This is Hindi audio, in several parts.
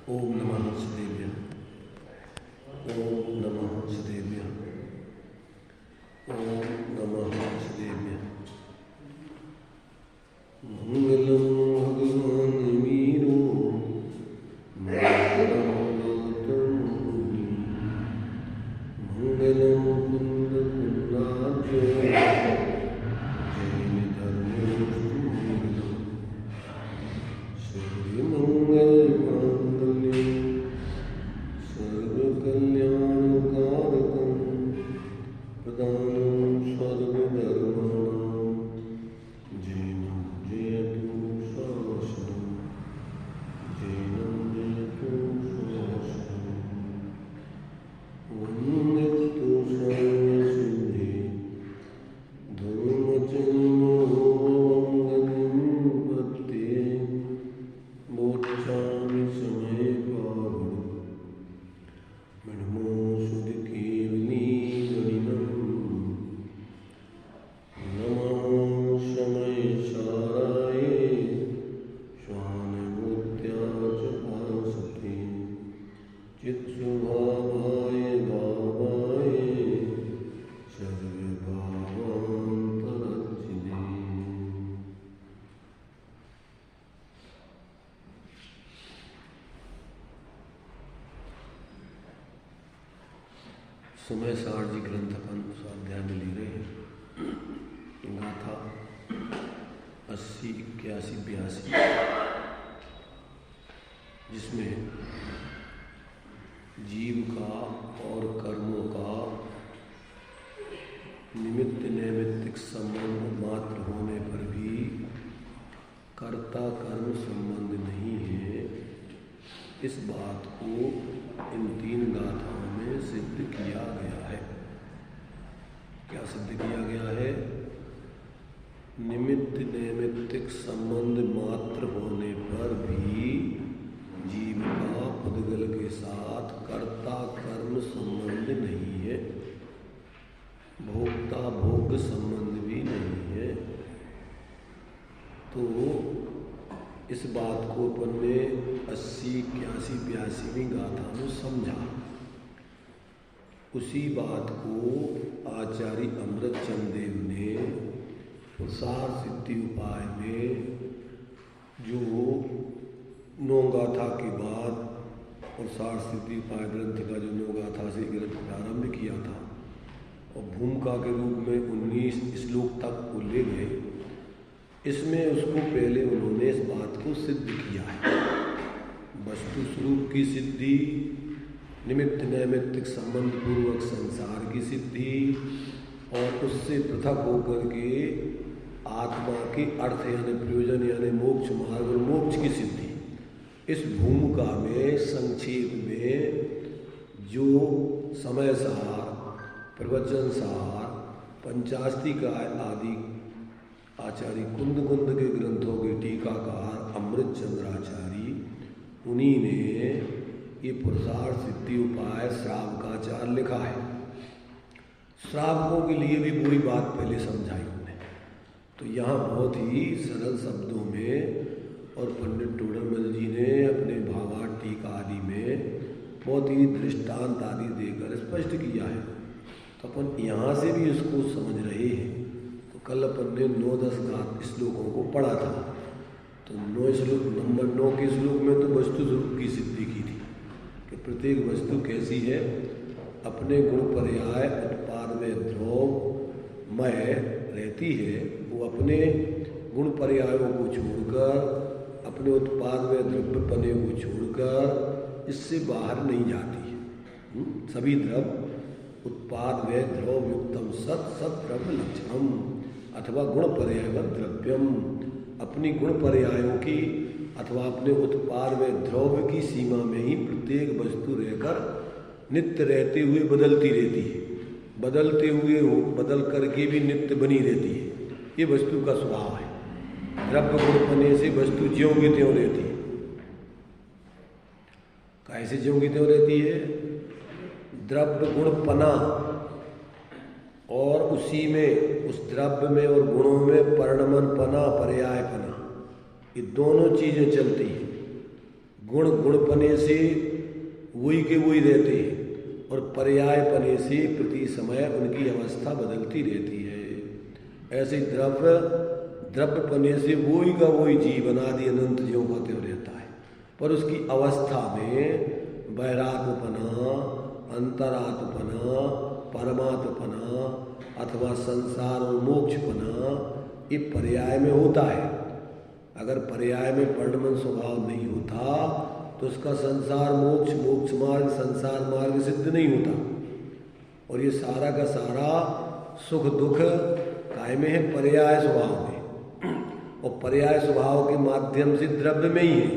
ओम नमः हंसदेव्य। ओम नमः हंसदेव्य। ओम नमः हंसदेव्य। मंगलम भगवान वीरो मंगलम गौतम मुनि मंगलम कुंद कुंदाब्ज जैन धर्मोस्तु मंगलम सर्वमंगल मांगल्यं सर्वकल्याणकारकं प्रदानं सर्वधर्माणां जैनं जयतु शासनं जैनं जयतु शासनं वन्दतु सर्वसिद्धि धर्मजन्मोऽवङ्गतिं मोक्षामि समय पावनं मणिमो सुधकेवली गणिनं नमः समय साराय श्वानमूर्त्या च भासते चित्स्वभावाय भावाय सर्वभावान्तरज्जिने। समय सार जी ग्रंथ अपन स्वाध्याय में ले रहे हैं। गाथा 80, 81, 82, जिसमें जीव का और कर्मों का निमित्त नैमित्तिक संबंध मात्र होने पर भी कर्ता कर्म संबंध नहीं है, इस बात को इन 3 गाथाओं में सिद्ध किया गया है। क्या सिद्ध किया गया है? निमित्त नैमित्तिक संबंध मात्र होने पर भी जीव का पुद्गल के साथ कर्ता कर्म संबंध नहीं है, भोक्ता भोग संबंध भी नहीं है। तो इस बात को अपन ने 80, 81, 82वीं गाथा में समझा। उसी बात को आचार्य अमृतचंद देव ने सार सिद्धि उपाय में जो 9 गाथा के बाद और सार सिद्धि उपाय ग्रंथ का जो 9 गाथा से ग्रंथ प्रारंभ किया था और भूमिका के रूप में 19 श्लोक तक वो ले गए, इसमें उसको पहले उन्होंने इस बात को सिद्ध किया है। वस्तु स्वरूप की सिद्धि, निमित्त नैमित्तिक संबंध पूर्वक संसार की सिद्धि और उससे पृथक होकर के आत्मा के अर्थ यानी प्रयोजन यानी मोक्ष मार्ग और मोक्ष की सिद्धि। इस भूमिका में संक्षेप में जो समय सार, प्रवचन सार, पंचास्तिका आदि आचार्य कुंद के ग्रंथों के टीकाकार अमृतचंद्राचार्य उन्हीं ने ये पुरुषार्थ सिद्धि उपाय श्रावकाचार लिखा है। श्रावकों के लिए भी पूरी बात पहले समझाई उन्होंने। तो यहाँ बहुत ही सरल शब्दों में और पंडित टोडरमल जी ने अपने भावार्थ टीका आदि में बहुत ही दृष्टांत आदि देकर स्पष्ट किया है। तो अपन यहाँ से भी इसको समझ रहे हैं। तो कल अपन ने 9-10 श्लोकों को पढ़ा था। तो 9 श्लोक नंबर 9 के श्लोक में तो वस्तु स्वरूप की सिद्धि की थी कि प्रत्येक वस्तु कैसी है, अपने गुण पर्याय उत्पाद में ध्रुवमय रहती है। वो अपने गुण पर्यायों को छोड़कर, अपने उत्पाद में द्रव्य पने को छोड़कर इससे बाहर नहीं जाती है। सभी द्रव्य उत्पाद में ध्रुव युक्तम सत द्रव्य लक्षणम अथवा गुण पर्यायवत द्रव्यम, अपनी गुण पर्यायों की अथवा अपने उत्पाद में द्रव्य की सीमा में ही प्रत्येक वस्तु रहकर नित्य रहते हुए बदलती रहती है, बदलते हुए हो बदल करके भी नित्य बनी रहती है। ये वस्तु का स्वभाव है। द्रव्य गुण पने से वस्तु ज्यों की त्यों रहती है। कैसे ज्यों की त्यों रहती है? द्रव्य गुण पना और उसी में उस द्रव्य में और गुणों में परिणमन पना पर्याय पना, ये दोनों चीजें चलती हैं। गुण गुणपने से वही के वही रहते हैं और पर्याय पने से प्रति समय उनकी अवस्था बदलती रहती है। ऐसे द्रव्य पने से वही का वही जीवन आदि अनंत ज्यों का त्यों रहता है, पर उसकी अवस्था में वैराग्यपना, अंतरात्मपना, परमात्मपना अथवा संसार और मोक्षपना ये पर्याय में होता है। अगर पर्याय में परिणमन स्वभाव नहीं होता तो उसका संसार मोक्ष, मोक्ष मार्ग, संसार मार्ग सिद्ध नहीं होता। और ये सारा का सारा सुख दुख काय में है? पर्याय स्वभाव में। और पर्याय स्वभाव के माध्यम से द्रव्य में ही है,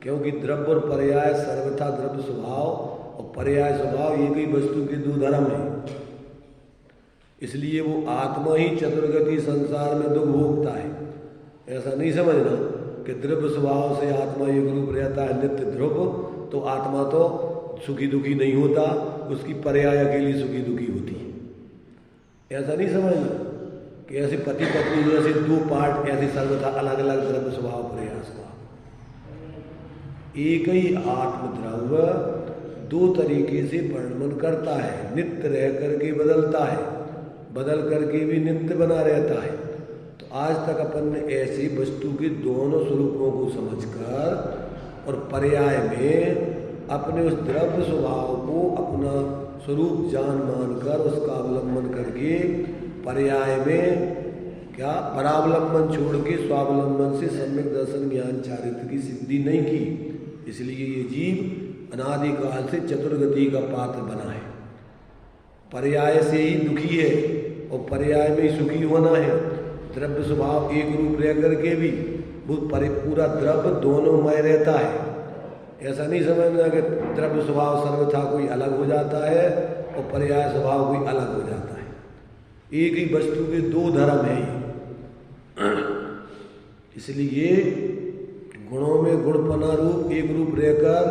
क्योंकि द्रव्य और पर्याय सर्वथा द्रव्य स्वभाव और पर्याय स्वभाव एक ही वस्तु के दो धर्म है। इसलिए वो आत्मा ही चतुर्गति संसार में दुख भोगता है। ऐसा नहीं समझना कि द्रव्य स्वभाव से आत्मा एक रूप रहता है नित्य ध्रुव, तो आत्मा तो सुखी दुखी नहीं होता, उसकी पर्याय अकेली सुखी दुखी होती है। ऐसा नहीं समझना कि ऐसे पति पत्नी जैसे दो पार्ट ऐसे सर्वथा अलग अलग द्रव्य स्वभाव पर्याय स्वभाव। एक ही आत्मद्रव्य दो तरीके से परिणमन करता है, नित्य रह करके बदलता है, बदल करके भी नित्य बना रहता है। तो आज तक अपन ने ऐसी वस्तु के दोनों स्वरूपों को समझकर और पर्याय में अपने उस द्रव्य स्वभाव को अपना स्वरूप जान मानकर उसका अवलंबन करके पर्याय में क्या परावलंबन छोड़ के स्वावलंबन से सम्यक दर्शन ज्ञान चारित्र की सिद्धि नहीं की। इसलिए ये जीव अनादिकाल से चतुर्गति का पात्र बना है। पर्याय से ही दुखी है और पर्याय में ही सुखी होना है। द्रव्य स्वभाव एक रूप रह करके भी वो पूरा द्रव्य दोनों मय रहता है। ऐसा नहीं समझना कि द्रव्य स्वभाव सर्वथा कोई अलग हो जाता है और पर्याय स्वभाव कोई अलग हो जाता है। एक ही वस्तु के दो धर्म है। इसलिए गुणों में गुणपना रूप एक रूप रहकर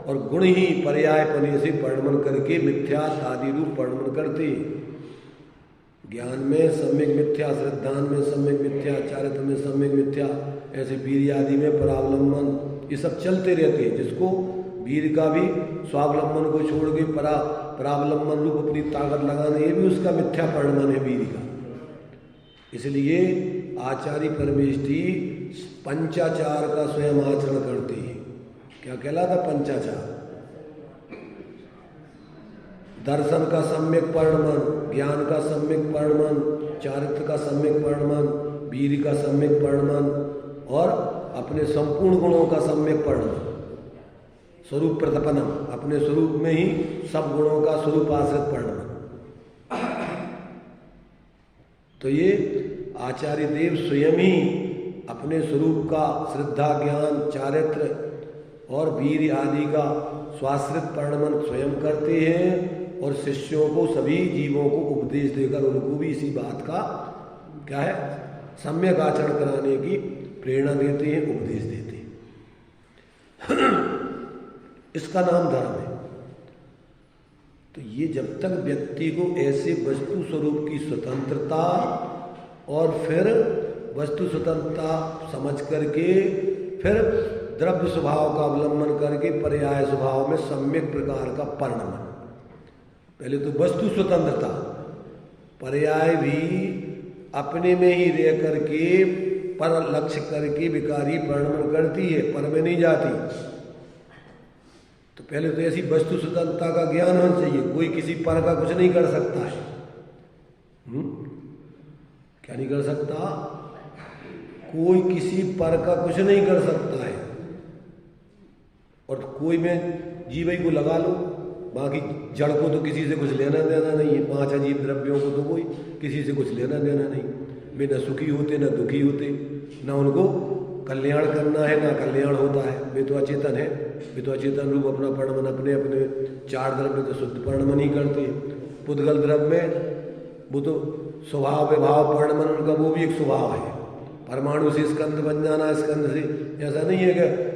और गुण ही पर्याय पने से परिणमन करके मिथ्या आदि रूप परिणमन करते हैं। ज्ञान में सम्यक मिथ्या, श्रद्धान में सम्यक मिथ्या, चारित्र में सम्यक मिथ्या, ऐसे वीर आदि में परावलंबन, ये सब चलते रहते हैं। जिसको वीर का भी स्वावलंबन को छोड़ के परावलंबन रूप अपनी ताकत लगाना, ये भी उसका मिथ्या परिणमन है वीर का। इसलिए आचार्य परमेष्ठी पंचाचार का स्वयं आचरण करते हैं। क्या कहलाता पंचाचार? दर्शन का सम्यक परिणमन, ज्ञान का सम्यक परिणमन, चारित्र का सम्यक परिणमन, वीर का सम्यक परिणमन और अपने संपूर्ण गुणों का सम्यक परिणमन, स्वरूप प्रतपनम, अपने स्वरूप में ही सब गुणों का स्वरूप आश्रित परिणमन। तो ये आचार्य देव स्वयं ही अपने स्वरूप का श्रद्धा, ज्ञान, चारित्र और वीर आदि का स्वाश्रित परिणमन स्वयं करते हैं और शिष्यों को, सभी जीवों को उपदेश देकर उनको भी इसी बात का क्या है सम्यक आचरण कराने की प्रेरणा देते हैं, उपदेश देते हैं। इसका नाम धर्म है। तो ये जब तक व्यक्ति को ऐसे वस्तु स्वरूप की स्वतंत्रता और फिर वस्तु स्वतंत्रता समझ करके फिर द्रव्य स्वभाव का अवलंबन करके पर्याय स्वभाव में सम्यक प्रकार का परिणमन। पहले तो वस्तु स्वतंत्रता, पर्याय भी अपने में ही रह करके पर लक्ष्य करके विकारी परिणमन करती है, पर में नहीं जाती। तो पहले तो ऐसी वस्तु स्वतंत्रता का ज्ञान होना चाहिए। कोई किसी पर का कुछ नहीं कर सकता है। क्या नहीं कर सकता? कोई किसी पर का कुछ नहीं कर सकता है। और कोई में जीव को लगा लो, बाकी जड़ को तो किसी से कुछ लेना देना नहीं है। पांच अजीब द्रव्यों को तो कोई किसी से कुछ लेना देना नहीं। वे न सुखी होते न दुखी होते, न उनको कल्याण करना है ना कल्याण होता है। वे तो अचेतन है। वे तो अचेतन रूप अपना परिणमन अपने अपने चार द्रव्य तो शुद्ध परिणमन ही करते हैं। पुद्गल द्रव्य में वो तो स्वभाव विभाव परिणमन उनका वो भी एक स्वभाव है। परमाणु से स्कंद बन जाना, स्कंद से ऐसा नहीं है कि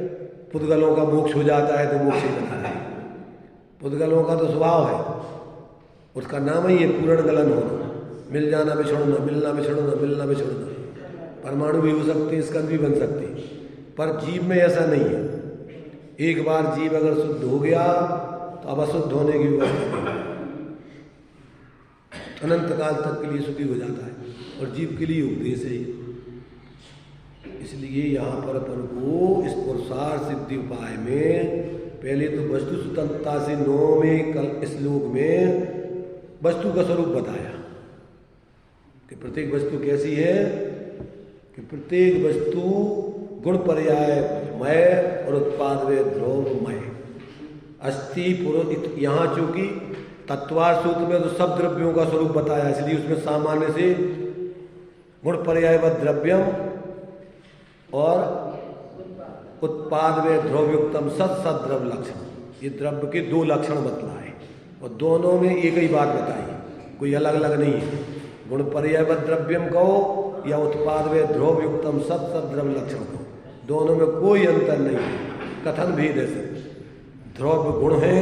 पुद्गलों का मोक्ष हो जाता है तो मोक्ष ही बना है। पुद्गलों का तो स्वभाव है, उसका नाम ही है पूर्ण गलन होना, मिल जाना बिछड़ना, मिलना बिछड़ना, मिलना बिछड़ना। परमाणु भी हो सकते हैं, स्कंद भी बन सकते हैं, पर जीव में ऐसा नहीं है। एक बार जीव अगर शुद्ध हो गया तो अब अशुद्ध होने की व्यवस्था नहीं, अनंत काल तक के लिए सुखी हो जाता है, और जीव के लिए उपदेश है। इसलिए यहाँ पर अपन को इस पुरुषार्थ सिद्धि उपाय में पहले तो वस्तु स्वतंत्रता से 9वें श्लोक में वस्तु का स्वरूप बताया कि प्रत्येक वस्तु कैसी है, कि प्रत्येक वस्तु गुण पर्याय मय और उत्पाद व द्रव्यमय अस्थि पुरुष। यहाँ चूंकि तत्वार सूत्र में तो सब द्रव्यों का स्वरूप बताया, इसलिए उसमें सामान्य से गुण पर्याय व द्रव्यम और उत्पाद व द्रव्युक्तम सत द्रव्य लक्षण, ये द्रव्य के 2 लक्षण बतलाए और दोनों में एक ही बात बताई, कोई अलग अलग नहीं है। गुण पर्याय व द्रव्यम कहो या उत्पाद व द्रव्युक्तम सत द्रव्य लक्षण कहो, दोनों में कोई अंतर नहीं है, कथन भेद है। द्रव्य गुण है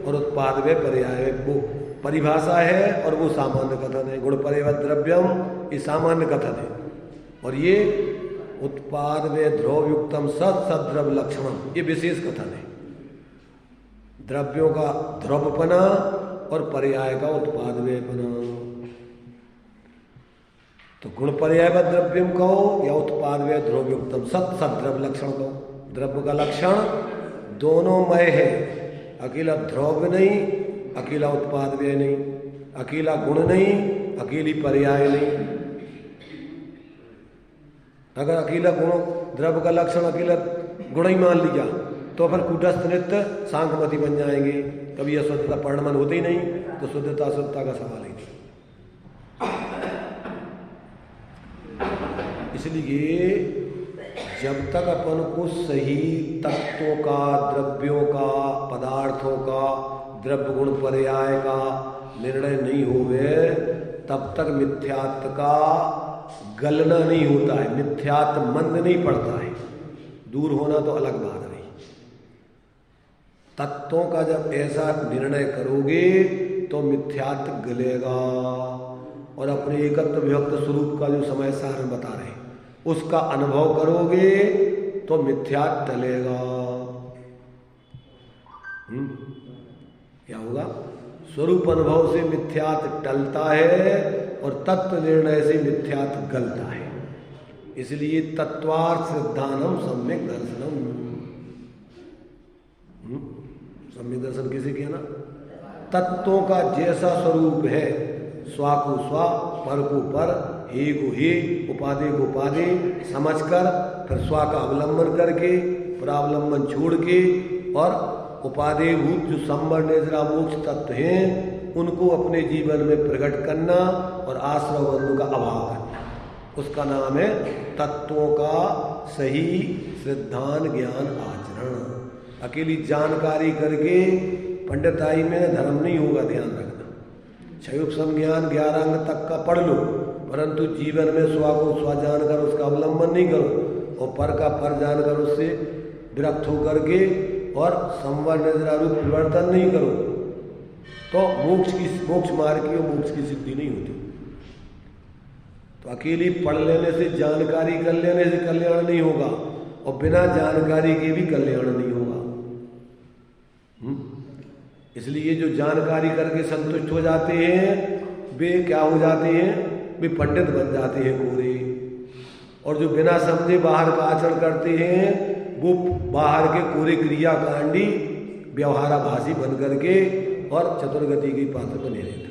और उत्पाद व पर्याय वो परिभाषा है और वो सामान्य कथन है। गुण पर्याय व द्रव्यम ये सामान्य कथन है, और ये उत्पाद व द्रव्युक्तम सत द्रव्य लक्षणम ये विशेष कथन है। द्रव्यों का द्रव्यपना और पर्याय का उत्पाद व्यपना। तो गुण पर्याय व द्रव्यम कहो या उत्पाद व द्रव्युक्तम सत द्रव्य लक्षण कहो। द्रव्य का लक्षण दोनों मय है, अकेला द्रव्य नहीं, अकेला उत्पाद व्यय नहीं, अकेला गुण नहीं, अकेली पर्याय नहीं। अगर अकेला गुण द्रव्य का लक्षण अकेला गुण ही मान लिया तो फिर कूटस्थ नृत्य सांखमति बन जाएंगे, कभी अशुद्धता परिणमन होते ही नहीं, तो शुद्धता अशुद्धता का सवाल ही नहीं। इसलिए जब तक अपन को सही तत्वों का, द्रव्यों का, पदार्थों का, द्रव्य गुण पर्याय का निर्णय नहीं होवे तब तक मिथ्यात्व का गलना नहीं होता है, मिथ्यात्व मंद नहीं पड़ता है। दूर होना तो अलग बात रही। तत्वों का जब ऐसा निर्णय करोगे तो मिथ्यात्व गलेगा और अपने एकत्व विभक्त स्वरूप का जो समय सार बता रहे उसका अनुभव करोगे तो मिथ्यात्व टलेगा। क्या होगा? स्वरूप अनुभव से मिथ्यात्व टलता है और तत्व निर्णय से मिथ्यात्व गलता है। इसलिए तत्वार्थ श्रद्धानम सम्यक दर्शनम। सम्यक दर्शन किसे कहना? तत्वों का जैसा स्वरूप है, स्वा को स्वा, पर को पर, हे को हे, उपाधि को उपाधि समझकर फिर स्वा का अवलंबन करके, परावलंबन छोड़ के और उपादेयभूत जो संवर निद्रा मोक्ष तत्व हैं उनको अपने जीवन में प्रकट करना और आश्रय बंधु का अभाव करना, उसका नाम है तत्वों का सही श्रद्धान ज्ञान आचरण। अकेली जानकारी करके पंडिताई में धर्म नहीं होगा, ध्यान रखना। क्षयुप संज्ञान 11 अंग तक का पढ़ लो, परंतु जीवन में स्वा को स्वा जानकर उसका अवलंबन नहीं करो और पर का पर जानकर उससे विरक्त होकर के और संवर निद्रा रूप परिवर्तन नहीं करो तो मोक्ष मार्ग की और मोक्ष की सिद्धि नहीं होती। तो अकेली पढ़ लेने से, जानकारी कर लेने से कल्याण नहीं होगा और बिना जानकारी के भी कल्याण नहीं होगा। इसलिए जो जानकारी करके संतुष्ट हो जाते हैं वे क्या हो जाते हैं? वे पंडित बन जाते हैं पूरे। और जो बिना समझे बाहर का आचरण करते हैं वो बाहर के पूरे क्रियाकांडी व्यवहाराभासी बन करके और चतुर्गति के पात्र बने रहते।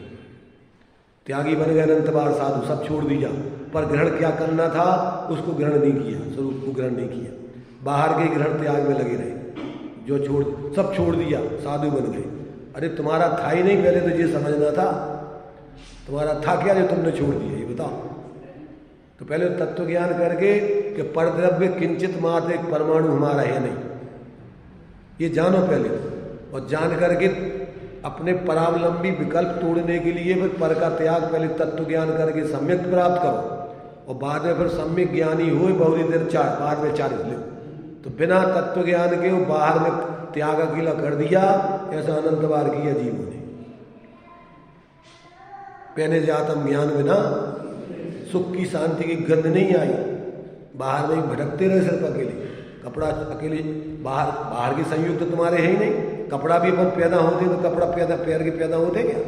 त्यागी बन गए अनंत बार साधु, सब छोड़ दिया, पर ग्रहण क्या करना था उसको ग्रहण नहीं किया, स्वरूप को ग्रहण नहीं किया, बाहर के ग्रहण त्याग में लगे रहे। जो सब छोड़ दिया, साधु बन गए। अरे तुम्हारा था ही नहीं, पहले तो ये समझना था तुम्हारा था क्या जो तुमने छोड़ दिया, ये बताओ। तो पहले तत्व ज्ञान करके कि परद्रव्य किंचित मात्र एक परमाणु हमारा है नहीं, ये जानो पहले। और जान करके अपने परावलंबी विकल्प तोड़ने के लिए फिर पर का त्याग, पहले तत्व ज्ञान करके सम्यक प्राप्त करो और बाद में फिर सम्यक ज्ञानी हो बहुरी देर बाद में 40 ले। तो बिना तत्व ज्ञान के वो बाहर में त्याग अकेला कर दिया, ऐसा अनंत बार किया जीवों ने। पहले जातम ज्ञान बिना सुख की शांति की गंध नहीं आई, बाहर में भटकते रहे सिर्फ अकेले। कपड़ा अकेले बाहर के संयोग तो तुम्हारे है ही नहीं। कपड़ा भी अपन पैदा होते तो कपड़ा पैर के पैदा होते क्या?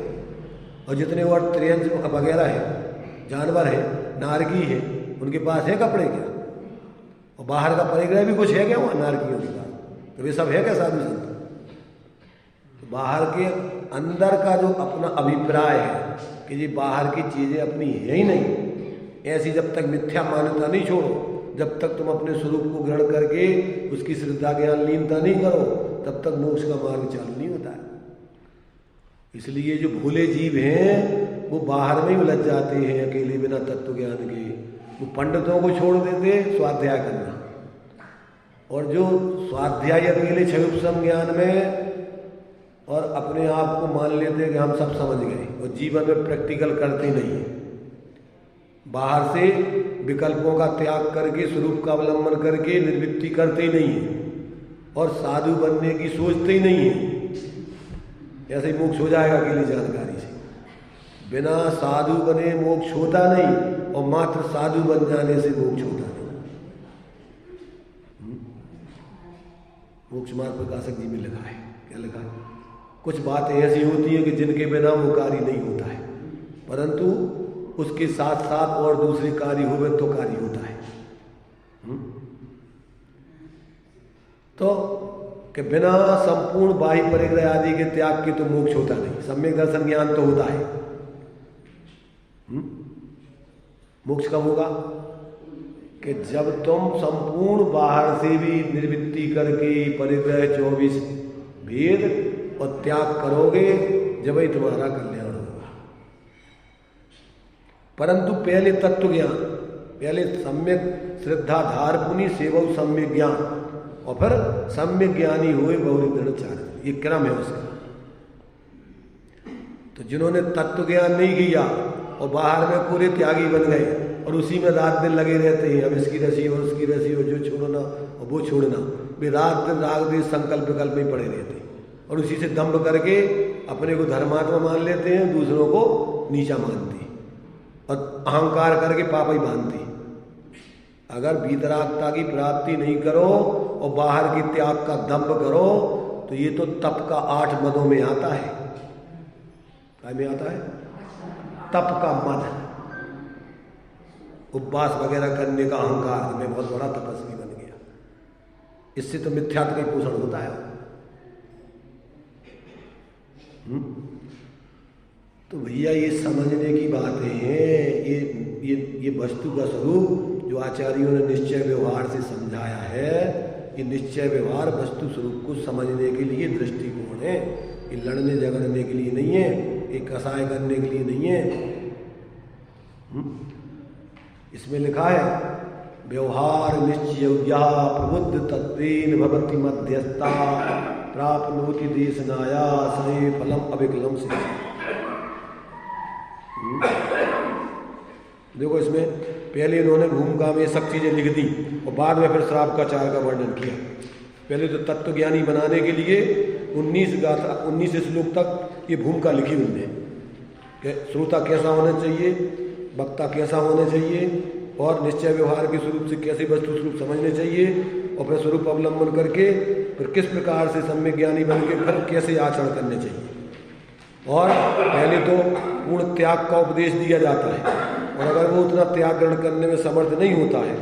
और जितने और त्रियंज वगैरह है, जानवर है, नारकी है, उनके पास है कपड़े क्या? और बाहर का परिग्रह भी कुछ है क्या वहाँ नारकियों के पास? तो वे सब है क्या साधु संत? तो बाहर के अंदर का जो अपना अभिप्राय है कि ये बाहर की चीज़ें अपनी है ही नहीं, ऐसी जब तक मिथ्या मान्यता नहीं छोड़ो, जब तक तुम अपने स्वरूप को ग्रहण करके उसकी श्रद्धा ज्ञान लीनता नहीं करो, तब तक मोक्ष का मार्ग चालू नहीं होता है। इसलिए जो भोले जीव हैं वो बाहर में ही उलझ जाते हैं अकेले बिना तत्व ज्ञान के। वो पंडितों को छोड़ देते स्वाध्याय करना, और जो स्वाध्याय अकेले क्षयोपशम ज्ञान में और अपने आप को मान लेते कि हम सब समझ गए, और जीवन में प्रैक्टिकल करते नहीं है। बाहर से विकल्पों का त्याग करके स्वरूप का अवलंबन करके निर्वृत्ति करते नहीं है, और साधु बनने की सोचते ही नहीं है। ऐसे ही मोक्ष हो जाएगा अकेली जानकारी से। बिना साधु बने मोक्ष होता नहीं, और मात्र साधु बन जाने से मोक्ष होता नहीं। मोक्ष मार्ग प्रकाशक जी में लिखा है, क्या लिखा है? कुछ बातें ऐसी होती हैं कि जिनके बिना वो कार्य नहीं होता है, परंतु उसके साथ साथ और दूसरे कार्य हुए तो कार्य होता है। तो कि बिना संपूर्ण बाह्य परिग्रह आदि के त्याग के तो मोक्ष होता नहीं। सम्यक दर्शन ज्ञान तो होता है। मोक्ष कब होगा? कि जब तुम संपूर्ण बाहर से भी निर्वृत्ति करके परिग्रह 24 भेद और त्याग करोगे, जब ही तुम्हारा कल्याण होगा। परंतु पहले तत्व ज्ञान, पहले सम्यक श्रद्धा धार पुनि सेवक सम्यक ज्ञान, और फिर सम्यक ज्ञानी हुए बहुरी दृढ़चार्य, ये क्रम है उसका। तो जिन्होंने तत्व ज्ञान नहीं किया और बाहर में पूरे त्यागी बन गए और उसी में रात दिन लगे रहते हैं, अब इसकी रसी और उसकी रसी और जो छोड़ना और वो छोड़ना, वे रात दिन राग देश संकल्प विकल्प में पड़े रहते हैं, और उसी से दंभ करके अपने को धर्मात्मा मान लेते हैं, दूसरों को नीचा मानते हैं, और अहंकार करके पापा ही बांधते हैं। अगर भीतरात्मा की प्राप्ति नहीं करो और बाहर के त्याग का दंभ करो, तो ये तो तप का 8 मदों में आता है। क्या में आता है? तप का मद, उपवास वगैरह करने का अहंकार, मैं बहुत बड़ा तपस्वी बन गया। इससे तो मिथ्यात्व का पोषण होता है। तो भैया ये समझने की बातें हैं। ये वस्तु का स्वरूप जो आचार्यों ने निश्चय व्यवहार से समझाया है, ये निश्चय व्यवहार वस्तु स्वरूप को समझने के लिए दृष्टिकोण है। ये लड़ने झगड़ने के लिए नहीं है, ये कसाय करने के लिए नहीं है। इसमें लिखा है व्यवहार निश्चय प्रबुद्ध तत्वेन भवति मध्यस्था प्राप्नोति देशनाया सहे फलम अविकलम से। देखो इसमें पहले इन्होंने भूमिका में सब चीजें लिख दी और बाद में फिर श्राप का चार का वर्णन किया। पहले तो तत्वज्ञानी बनाने के लिए 19 श्लोक तक ये भूमिका लिखी उन्होंने कि श्रोता कैसा होना चाहिए, वक्ता कैसा होना चाहिए, और निश्चय व्यवहार के स्वरूप से कैसे वस्तु स्वरूप समझने चाहिए, और फिर स्वरूप अवलंबन करके फिर किस प्रकार से सम्यक ज्ञानी बन के फिर कैसे आचरण करने चाहिए। और पहले तो पूर्ण त्याग का उपदेश दिया जाता है, और अगर वो उतना त्याग ग्रहण करने में समर्थ नहीं होता है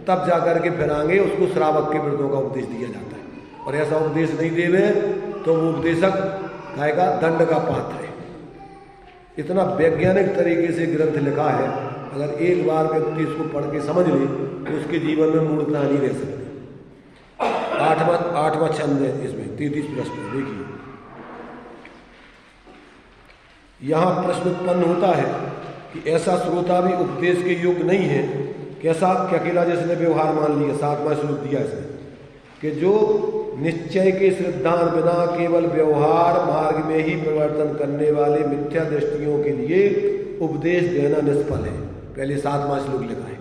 तब जाकर के फिर आगे उसको श्रावक के वृद्धों का उपदेश दिया जाता है। और ऐसा उपदेश नहीं देवे तो वो उपदेशक कहेगा दंड का पात्र है। इतना वैज्ञानिक तरीके से ग्रंथ लिखा है, अगर एक बार व्यक्ति इसको पढ़ के समझ ले तो उसके जीवन में मूर्खता नहीं रह सकती। 8वां छंद है इसमें, 33 प्रश्न देखिए। यहाँ प्रश्न उत्पन्न होता है कि ऐसा श्रोता भी उपदेश के योग्य नहीं है, कैसा कि अकेला जिसने व्यवहार मान लिया। 7वां श्लोक दिया इसने कि जो निश्चय के श्रद्धान बिना केवल व्यवहार मार्ग में ही परिवर्तन करने वाले मिथ्या दृष्टियों के लिए उपदेश देना निष्फल है। पहले 7वां श्लोक लिखा है,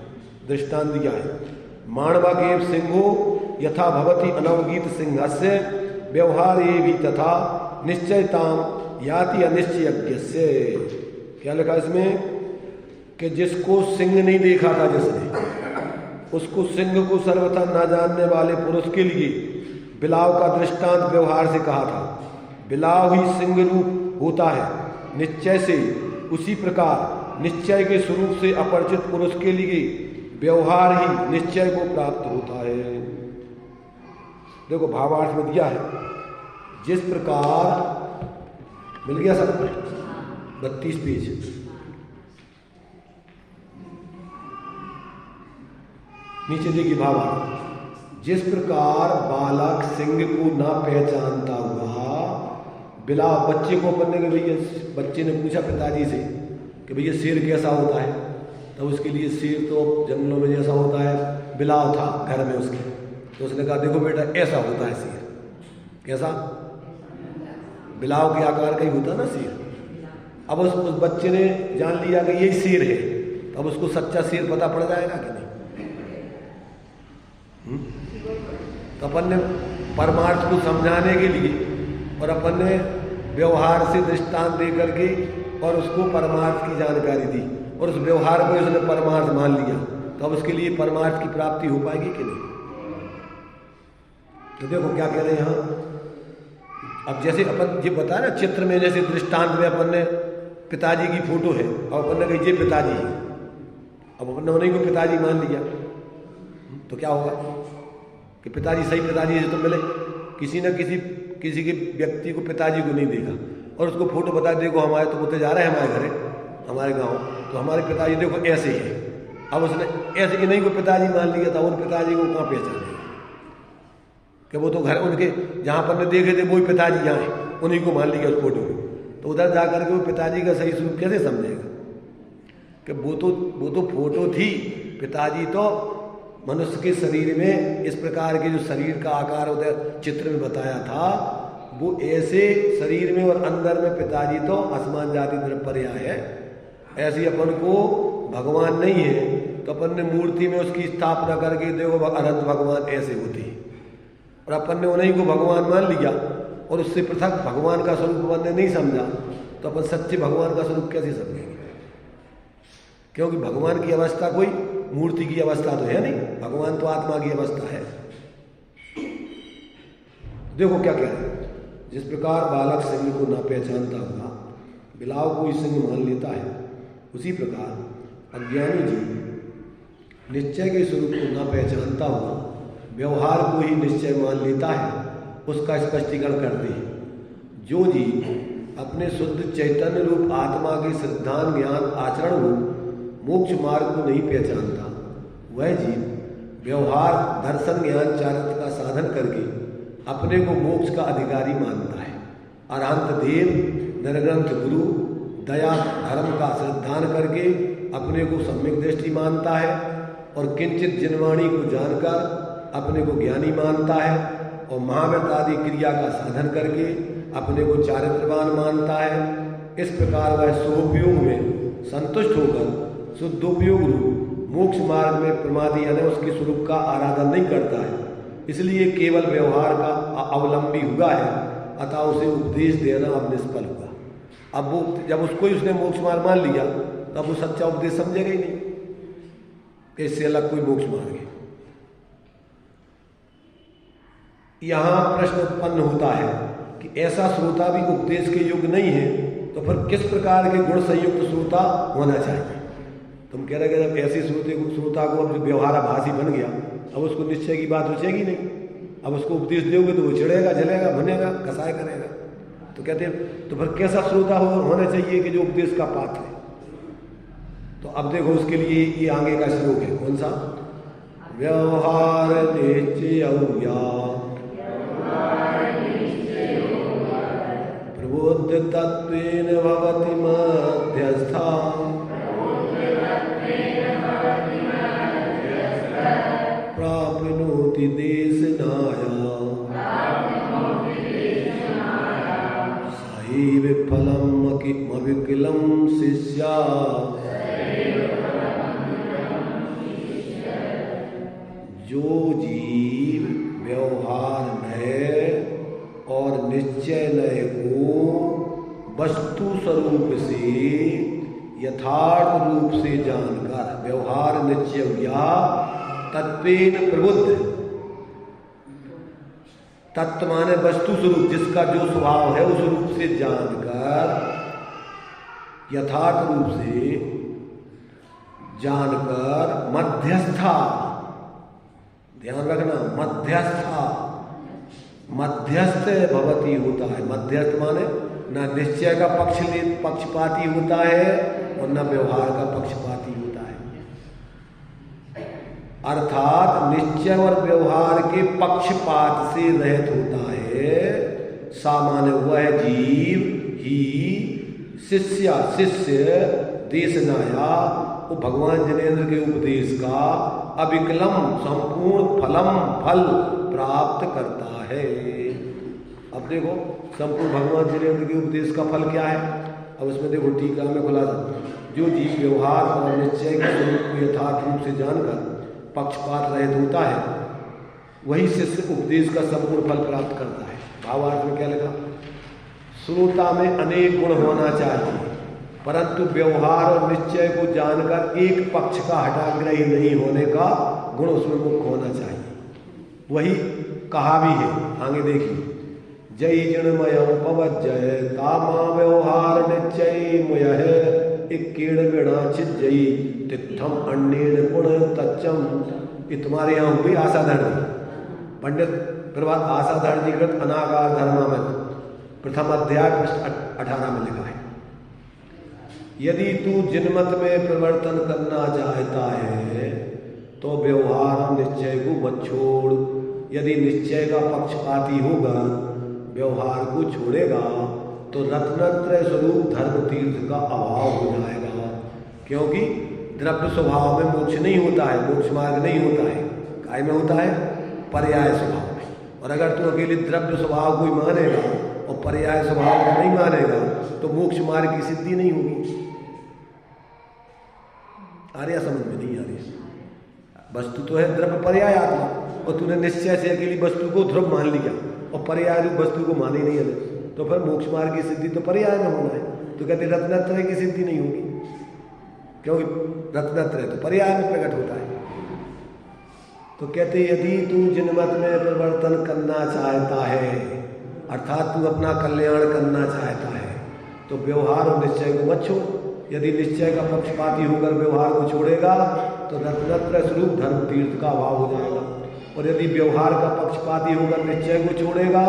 दृष्टांत दिया है। माणवागेव सिंहो यथा भवति अनवगीत सिंहस्य व्यवहार ये भी तथा निश्चयताम याति अनिश्चयज्ञ से। क्या लिखा इसमें कि जिसको सिंह नहीं देखा था, जिसने उसको सिंह को सर्वथा न जानने वाले पुरुष के लिए बिलाव का दृष्टांत व्यवहार से कहा था। बिलाव ही सिंह रूप होता है निश्चय से, उसी प्रकार निश्चय के स्वरूप से अपरिचित पुरुष के लिए व्यवहार ही निश्चय को प्राप्त होता है। देखो भावार्थ में दिया है, जिस प्रकार मिल गया सब 32 पेज नीचे देखिए भावार्थ। जिस प्रकार बालक सिंह को ना पहचानता हुआ बिलाव, बच्चे को बनने के भैया बच्चे ने पूछा पिताजी से कि भैया शेर कैसा होता है, तो उसके लिए शेर तो जंगलों में जैसा होता है, बिलाव था घर में उसके, तो उसने कहा देखो बेटा ऐसा होता है शेर। कैसा? बिलाव के आकार का ही होता ना शेर। अब उस बच्चे ने जान लिया कि यही शेर है, अब उसको सच्चा शेर पता पड़ जाएगा कि नहीं? तो अपन ने परमार्थ को समझाने के लिए और अपन ने व्यवहार से दृष्टांत दे करके और उसको परमार्थ की जानकारी दी, और उस व्यवहार को उसने परमार्थ मान लिया, तो अब उसके लिए परमार्थ की प्राप्ति हो पाएगी कि नहीं? तो देखो क्या कह रहे हैं यहाँ। अब जैसे अपन ये बताया ना चित्र में, जैसे दृष्टांत में अपन ने पिताजी की फोटो है और अपन ने कही ये पिताजी है, अब अपन ने उन्हीं को पिताजी मान लिया, तो क्या होगा कि पिताजी सही पिताजी से तो मिले। किसी न किसी के व्यक्ति को पिताजी को नहीं देखा और उसको फोटो बता, देखो हमारे तो बोलते जा रहे हैं हमारे घर हमारे गांव, तो हमारे पिताजी देखो ऐसे ही है। अब उसने ऐसे कि नहीं को पिताजी मान लिया था, उन पिताजी को कहाँ पहचानेगा कि वो तो घर उनके जहाँ पर ने देखे थे वही पिताजी यहाँ है, उन्हीं को मान लिया उस फोटो को, तो उधर जा करके वो पिताजी का सही स्वरूप कैसे समझेगा कि वो तो फोटो थी। पिताजी तो मनुष्य के शरीर में इस प्रकार के जो शरीर का आकार उधर चित्र में बताया था, वो ऐसे शरीर में और अंदर में पिताजी तो आसमान जाति तरफ पर्याय है। ऐसी अपन को भगवान नहीं है तो अपन ने मूर्ति में उसकी स्थापना करके देखो अनंत भगवान ऐसे होते हैं, और अपन ने उन्हीं को भगवान मान लिया और उससे पृथक भगवान का स्वरूप अपन ने नहीं समझा, तो अपन सच्चे भगवान का स्वरूप कैसे समझेंगे? क्योंकि भगवान की अवस्था कोई मूर्ति की अवस्था तो है नहीं, भगवान तो आत्मा की अवस्था है। देखो क्या कह रहे हैं, जिस प्रकार बालक सिंह को न पहचानता हुआ बिलाव को ही सिंह मान लेता है, उसी प्रकार अज्ञानी जीव निश्चय के स्वरूप को न पहचानता हुआ व्यवहार को ही निश्चय मान लेता है। उसका स्पष्टीकरण करते हैं। जो जीव अपने शुद्ध चैतन्य रूप आत्मा के सिद्धांत ज्ञान आचरण रूप मोक्ष मार्ग को नहीं पहचानता, वह जीव व्यवहार दर्शन ज्ञान चारित्र का साधन करके अपने को मोक्ष का अधिकारी मानता है। अरहंत देव निर्ग्रंथ गुरु दया धर्म का श्रद्धान करके अपने को सम्यक दृष्टि मानता है, और किंचित जिनवाणी को जानकर अपने को ज्ञानी मानता है, और महाव्रत आदि क्रिया का साधन करके अपने को चारित्रवान मानता है। इस प्रकार वह स्वोपयोग में संतुष्ट होकर शुद्धोपयोग रूप मोक्ष मार्ग में प्रमादी यानी उसके स्वरूप का आराधन नहीं करता है, इसलिए केवल व्यवहार का अवलंबी हुआ है, अतः उसे उपदेश देना अब निष्फल हुआ। अब वो जब उसको ही उसने मोक्ष मार्ग मान लिया, तब वो सच्चा उपदेश समझेगा ही नहीं कि इससे अलग कोई मोक्ष मार्ग है। यहाँ प्रश्न उत्पन्न होता है कि ऐसा श्रोता भी उपदेश के योग्य नहीं है, तो फिर किस प्रकार के गुण संयुक्त श्रोता होना चाहिए? तुम कह रहे कि जब ऐसे श्रोता को अब व्यवहार भाषी बन गया, अब उसको निश्चय की बात सोचेगी नहीं, अब उसको उपदेश दोगे तो वो चिड़ेगा, जलेगा, बनेगा, कसाय करेगा। तो कहते हैं तो फिर कैसा श्रोता होना चाहिए कि जो उपदेश का पात्र है? तो अब देखो उसके लिए ये आगे का श्लोक है, कौन सा? व्यवहार निश्चय प्रबोध तत्वेन भवति मध्यस्था प्राप्नोति देशनाया सैव फलम् अविकलं शिष्या। जो जीव व्यवहार नय और निश्चय नय को वस्तु स्वरूप से यथार्थ रूप से जानकर व्यवहार निश्चय तत्वेन प्रबुद्ध, तत्व माने वस्तु स्वरूप, जिसका जो स्वभाव है उस रूप से जानकर, यथार्थ रूप से जानकर, मध्यस्था, ध्यान रखना, मध्यस्था, मध्यस्थ भवती होता है। मध्यस्थ माने न निश्चय का पक्षपाती होता है और न व्यवहार का पक्षपाती होता है, अर्थात निश्चय और व्यवहार के पक्षपात से रहित होता है। सामान्य वह जीव ही शिष्य देशनाया, वो भगवान जिनेन्द्र के उपदेश का अविकलम संपूर्ण फल प्राप्त करता है। अब देखो संपूर्ण भगवान जिनेन्द्र के उपदेश का फल क्या है। अब इसमें देखो टीका में खुलासा, जो जीव व्यवहार और निश्चय के स्वरूप को यथार्थ रूप से जानकर पक्षपात रहित होता है, वही शिष्य उपदेश का संपूर्ण फल प्राप्त करता है। भावार्थ में क्या लिखा, श्रोता में अनेक गुण होना चाहिए, परंतु व्यवहार और निश्चय को जानकर एक पक्ष का हठाग्रही नहीं होने का गुण उसमें मुख्य होना चाहिए। वही कहा भी है, आगे देखिए, जय जिणमय पवज्जय तामा व्यवहार निश्चय मुयः इक्कीण बिणा चिज्जयी तिथम अन्येन गुण तच्चम। ये तुम्हारे यहाँ हुई आशाधर जी, पंडित प्रभात आशाधर जी कृत अनाकार धर्मा में प्रथम अध्याय पृष्ठ 18 में लिखा है, यदि तू जिनमत में परिवर्तन करना चाहता है तो व्यवहार और निश्चय को मत छोड़। यदि निश्चय का पक्षपाती होगा, व्यवहार को छोड़ेगा, तो रत्नत्रय स्वरूप धर्म तीर्थ का अभाव हो जाएगा। क्योंकि द्रव्य स्वभाव में मोक्ष नहीं होता है, मोक्ष मार्ग नहीं होता है, काय में होता है, पर्याय स्वभाव में। और अगर तू अकेले द्रव्य स्वभाव को ही मानेगा और पर्याय स्वभाव को नहीं मानेगा तो मोक्ष मार्ग की सिद्धि नहीं होगी। आर्या समझ में नहीं आ रही। वस्तु तो है द्रव्य पर्याय आत्मा, और तूने निश्चय से अकेली वस्तु को ध्रुव मान लिया और पर्याय रूप वस्तु को माने नहीं है, तो फिर मोक्ष मार्ग की सिद्धि तो पर्याय में होना है। तो कहते रत्नत्रय की सिद्धि नहीं होगी, क्योंकि रत्नत्रय तो पर्याय में प्रकट होता है। तो कहते यदि तू जिनमत में परिवर्तन करना चाहता है, अर्थात तू अपना कल्याण करना चाहता है, तो व्यवहार और निश्चय को मत छोड़। यदि निश्चय का पक्षपाती होकर व्यवहार को छोड़ेगा तो रत्नत्रय स्वरूप धर्म तीर्थ का अभाव हो जाएगा, और यदि व्यवहार का पक्षपाती होकर निश्चय को छोड़ेगा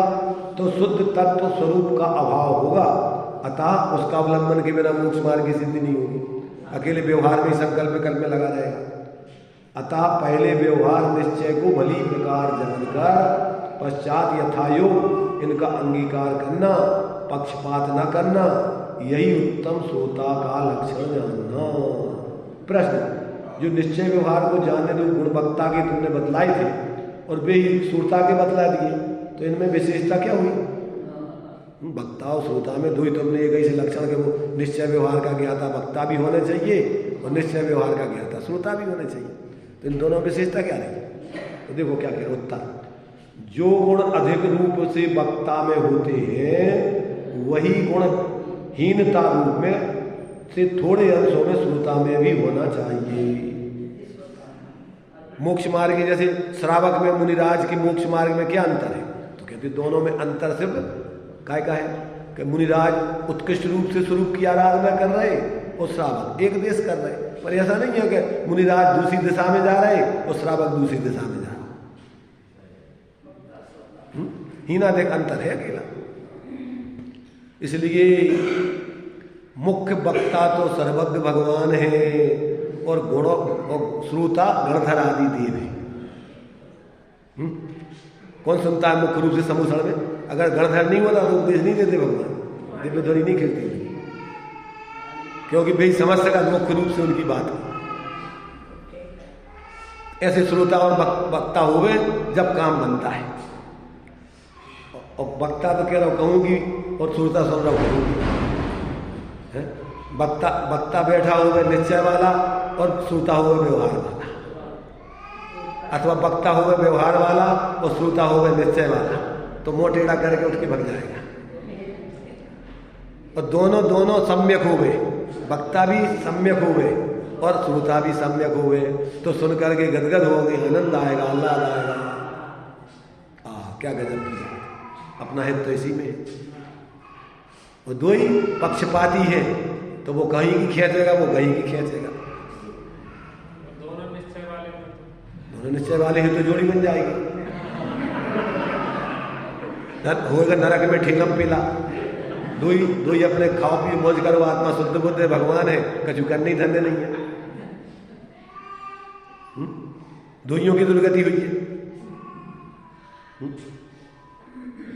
तो शुद्ध तत्व स्वरूप का अभाव होगा। अतः उसका अवलंबन के बिना मोक्ष मार्ग की सिद्धि नहीं होगी, अकेले व्यवहार में संकल्प विकल्प में लगा रहेगा। अतः पहले व्यवहार निश्चय को भली प्रकार जानकर पश्चात यथायोग इनका अंगीकार करना, पक्षपात न करना, यही उत्तम श्रोता का लक्षण जानना। प्रश्न, जो निश्चय व्यवहार को जानने जो गुणवत्ता के तुमने बतलाई थे और वे श्रोता के बतला दिए, तो इनमें विशेषता क्या हुई? वक्ता और श्रोता में दो ही तुमने एक ऐसे लक्षण के, वो निश्चय व्यवहार का ज्ञाता वक्ता भी होना चाहिए और निश्चय व्यवहार का ज्ञाता श्रोता भी होना चाहिए। तो इन दोनों विशेषता क्या रही? तो देखो क्या कह उत्तर, जो गुण अधिक रूप से वक्ता में होते हैं वही गुण हीनता रूप में से थोड़े अंशों में श्रोता में भी होना चाहिए। मोक्ष मार्ग के जैसे श्रावक में मुनिराज के मोक्ष मार्ग में क्या अंतर है? तो कहते दोनों में अंतर सिर्फ काय का है कि मुनिराज उत्कृष्ट रूप से स्वरूप की आराधना कर रहे और श्रावक एक देश कर रहे, पर ऐसा नहीं है कि मुनिराज दूसरी दिशा में जा रहे और श्रावक दूसरी दिशा में जा रहे। हीना देख अंतर है अकेला। इसलिए मुख्य वक्ता तो सर्वज्ञ भगवान है और गुण और श्रोता गणधर आदि देव है। कौन सुनता है मुख्य रूप से समूषण में? अगर गणधर नहीं होता तो उपदेश नहीं देते भगवान, दिव्य ध्वनि नहीं खेलती, क्योंकि भाई समस्त का मुख्य रूप से उनकी बात है। ऐसे श्रोता और वक्ता हुए जब काम बनता है, और वक्ता तो कह रहा हूं कहूंगी और श्रोता सुन रहा कहूंगी। वक्ता बैठा हुआ निश्चय वाला और श्रोता हुआ व्यवहार वाला, अथवा वक्ता हुआ व्यवहार वाला और श्रोता हुआ निश्चय वाला, तो मुंह टेढ़ा करके उठ के भग जाएगा। और दोनों सम्यक हो गए, वक्ता भी सम्यक हो गए और श्रोता भी सम्यक हो गए तो सुन करके गदगद हो गए, आनंद आएगा, आह्लाद आएगा। क्या गजब की बात, अपना हित तो इसी में। वो दो ही पक्षपाती है तो वो कहीं की खींचेगा, वो कहीं की खींचेगा। दोनों निश्चय वाले हैं तो जोड़ी बन जाएगी। होगा नरक में ठेलम पेला, दो ही अपने खाओ पी मौज करो, आत्मा शुद्ध बुद्ध है, भगवान है, कछु करने धन्य नहीं है। दोइयों की दुर्गति हुई है।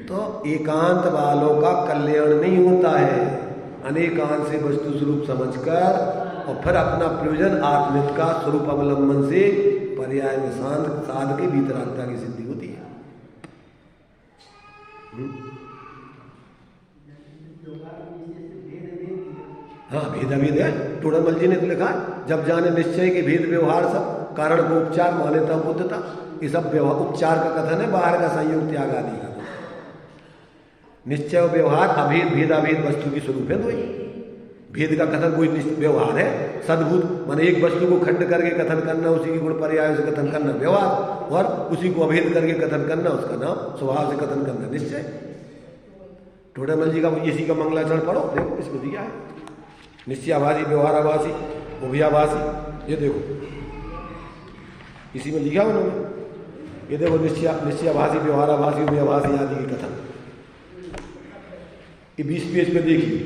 तो एकांत वालों का कल्याण नहीं होता है, अनेकांत से वस्तु स्वरूप समझकर और फिर अपना प्रयोजन आत्मित का स्वरूप अवलंबन से पर्याय में शांत साध के भीतरात्मा की सिद्धि होती है। हाँ, भेद अभेद है। टोडरमल जी ने तो लिखा, जब जाने निश्चय के भेद व्यवहार सब, कारण को उपचार मान्यता बुद्धता, ये सब उपचार का कथन है, बाहर का संयोग त्याग आदि का। निश्चय और व्यवहार अभेद भेदाभेद वस्तु की स्वरूप है। तो भेद का कथन कोई व्यवहार है, सद्भूत माने एक वस्तु को खंड करके कथन करना, उसी की गुण पर्याय से कथन करना व्यवहार, और उसी को अभेद करके कथन करना, उसका नाम स्वभाव से कथन करना निश्चय। टोडरमल जी का इसी का मंगलाचरण पढ़ो, देखो इसमें दिया है, निश्चयाभासी व्यवहाराभासी उभयाभासी, ये देखो इसी में लिखा उन्होंने। ये देखो निश्चयाभासी व्यवहाराभासी उभयाभासी आदि के कथन, ये 20 पेज पे देखिए।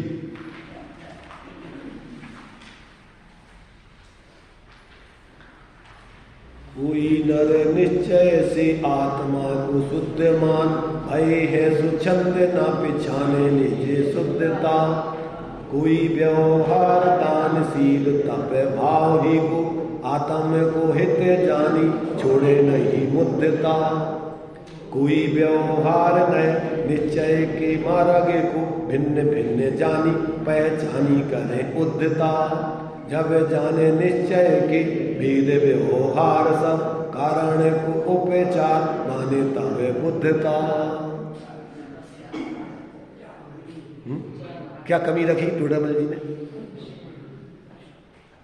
कोई नर निश्चय से आत्मा को शुद्ध मान, भय है सुछंद ना पिछाने निजे शुद्धता। कोई व्यवहार दानशील तप भाव ही को, आत्म को हित जानी छोड़े नहीं मुद्दता। कोई व्यवहार न निश्चय के मार्ग को, भिन्न भिन्न जानी पहचानी करें उद्धता। जब जाने निश्चय के भेद व्यवहार सब, कारण को उपचार माने तब बुद्धता। क्या कमी रखी टोडरमल जी ने?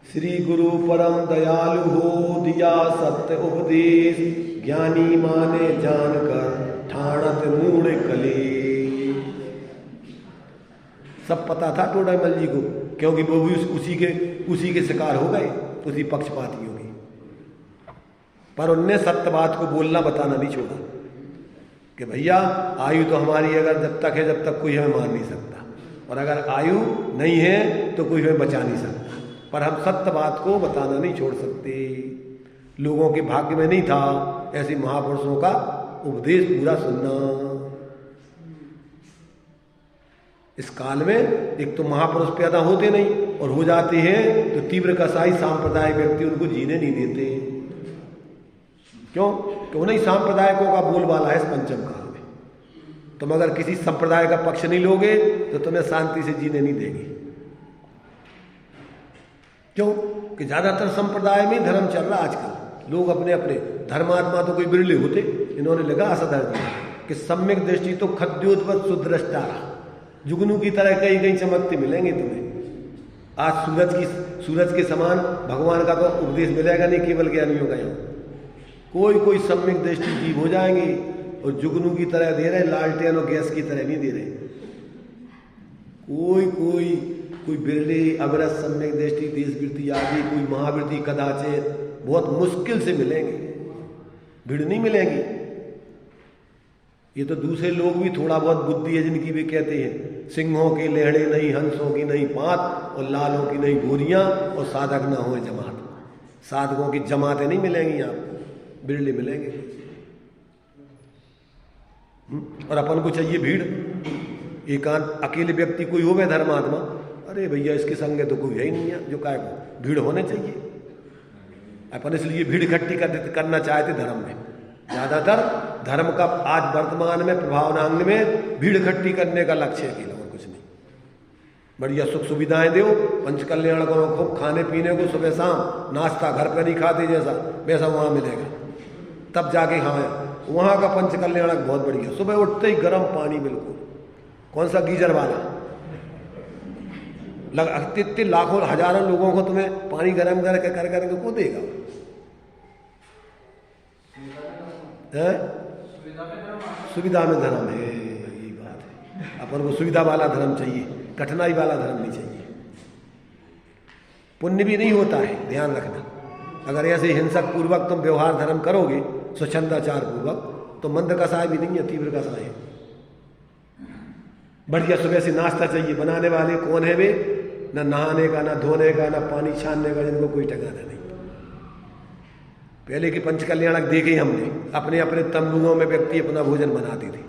श्री गुरु परम दयालु हो, दिया सत्य उपदेश, ज्ञानी माने जानकर ठाणत मूढ़ कले। सब पता था टोडरमल जी को, क्योंकि वो भी उसी के शिकार हो गए, उसी पक्षपातियों के। पर उनने सत्य बात को बोलना बताना नहीं छोड़ा कि भैया आयु तो हमारी अगर जब तक है, जब तक कोई हमें मार नहीं सकता, और अगर आयु नहीं है तो कोई हमें बचा नहीं सकता। पर हम सत्य बात को बताना नहीं छोड़ सकते। लोगों के भाग्य में नहीं था ऐसे महापुरुषों का उपदेश पूरा सुनना। इस काल में एक तो महापुरुष पैदा होते नहीं, और हो जाते हैं तो तीव्र कसाई सांप्रदायिक व्यक्ति उनको जीने नहीं देते। क्यों? क्यों नहीं? सांप्रदायिकों का बोलबाला है इस पंचम काल में। तुम अगर किसी संप्रदाय का पक्ष नहीं लोगे तो तुम्हें शांति से जीने नहीं देंगे। क्यों? कि ज्यादातर संप्रदाय में धर्म चल रहा आजकल। लोग अपने अपने धर्मात्मा तो कोई बिरले होते। इन्होंने लिखा असाधर कि सम्यक दृष्टि तो खद्योद्वत सुदृष्टारा, जुगनू की तरह कहीं कहीं चमकते मिलेंगे तुम्हें। आज सूरज के समान भगवान का तो उपदेश मिलेगा नहीं, केवल ज्ञानियों का। यहाँ कोई सम्यक दृष्टि जीव हो जाएंगे, और जुगनू की तरह दे रहे, लालटेन और गैस की तरह नहीं दे रहे। कोई बिरले अग्रज सम्यक दृष्टि देशवृत्ति आदि, कोई महावृत्ति कदाचित, बहुत मुश्किल से मिलेंगे, भीड़ नहीं मिलेंगी। ये तो दूसरे लोग भी थोड़ा बहुत बुद्धि है जिनकी भी कहते हैं, सिंहों के लेहड़े नहीं, हंसों की नहीं पात, और लालों की नहीं गोरियां, और साधक ना हो जमात। साधकों की जमातें नहीं मिलेंगी आपको, बिरले मिलेंगे। और अपन को चाहिए भीड़, एकांत अकेले व्यक्ति कोई हो गए धर्मात्मा, अरे भैया इसके संग तो कोई है ही नहीं है, जो काय को भीड़ होने चाहिए। अपन इसलिए भीड़ इकट्ठी करना चाहते धर्म में। ज्यादातर धर्म का आज वर्तमान में प्रभावनांग में भीड़ इकट्ठी करने का लक्ष्य है, केवल और कुछ नहीं। बढ़िया सुख सुविधाएं दो, पंच कल्याण को, खूब खाने पीने को, सुबह शाम नाश्ता घर पर नहीं खाते जैसा वैसा वहां मिलेगा, तब जाके खाएं। वहां का पंच कल्याणक बहुत बढ़िया, सुबह उठते ही गर्म पानी, बिल्कुल कौन सा गीजर वाला, इतने लाखों हजारों लोगों को तुम्हें पानी गर्म करके को देगा? सुविधा में धर्म है, यही बात है। अपन को सुविधा वाला धर्म चाहिए, कठिनाई वाला धर्म नहीं चाहिए। पुण्य भी नहीं होता है, ध्यान रखना। अगर ऐसे हिंसक पूर्वक तुम व्यवहार धर्म करोगे, स्वच्छंदाचार पूर्वक, तो मंद कसाय भी नहीं है, तीव्र कसाय है। बढ़िया सुबह से नाश्ता चाहिए, बनाने वाले कौन है वे? न नहाने का, न धोने का, न पानी छानने का, जिनको कोई ठिकाना नहीं। पहले के पंचकल्याणक देखे हमने, अपने अपने तंबुओं में व्यक्ति अपना भोजन बनाते थे।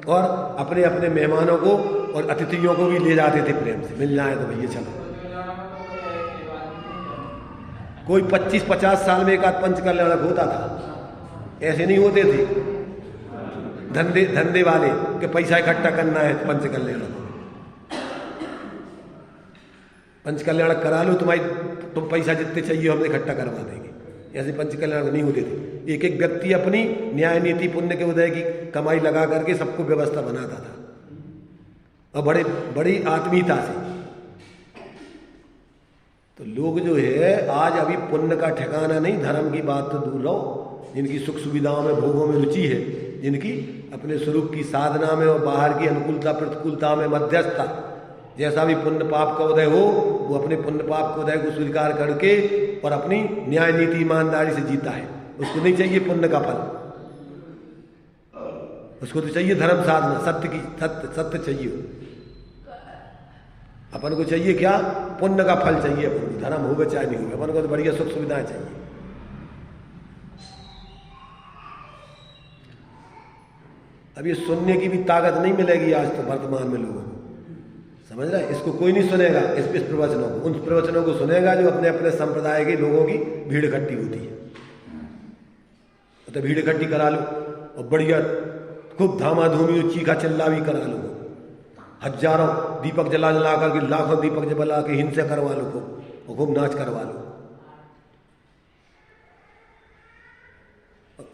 और अपने अपने मेहमानों को और अतिथियों को भी ले जाते थे प्रेम से, मिल जाए तो भैया चलो। कोई 25-50 साल में एक आध पंचकल्याणक होता था, ऐसे नहीं होते थे धंधे वाले कि पैसा इकट्ठा करना है पंचकल्याणक। पंचकल्याणक करा लो, तुम पैसा जितने चाहिए हम इकट्ठा करवा देंगे। ऐसे पंचकल्याणक नहीं होते थे। एक एक व्यक्ति अपनी न्याय नीति पुण्य के उदय की कमाई लगा करके सबको व्यवस्था बनाता था, और बड़ी आत्मीयता से। तो लोग जो है आज अभी पुण्य का ठिकाना नहीं, धर्म की बात तो दूर रहो। जिनकी सुख सुविधाओं में, भोगों में रुचि है, जिनकी अपने स्वरूप की साधना में और बाहर की अनुकूलता प्रतिकूलता में मध्यस्थता, जैसा भी पुण्य पाप का उदय हो, वो अपने पुण्य पाप के उदय को स्वीकार करके और अपनी न्याय नीति ईमानदारी से जीता है। उसको नहीं चाहिए पुण्य का फल, उसको तो चाहिए धर्म साधना, सत्य चाहिए। अपन को चाहिए क्या? पुण्य का फल चाहिए अपन को, धर्म होगा चाहे नहीं होगा, अपन को तो बढ़िया सुख सुविधाएं चाहिए। अब ये सुनने की भी ताकत नहीं मिलेगी आज तो वर्तमान में लोगों को, समझ रहे? इसको कोई नहीं सुनेगा, इस प्रवचनों को। उन प्रवचनों को सुनेगा जो अपने अपने संप्रदाय के लोगों की भीड़ इकट्ठी होती है। तो भीड़ इकट्ठी करा लो और बढ़िया खूब धामाधूमी चीखा चिल्ला भी करा लो, हजारों दीपक जला करके, लाखों दीपक जला के हिंसा करवा लो खूब, और खूब नाच करवा लो।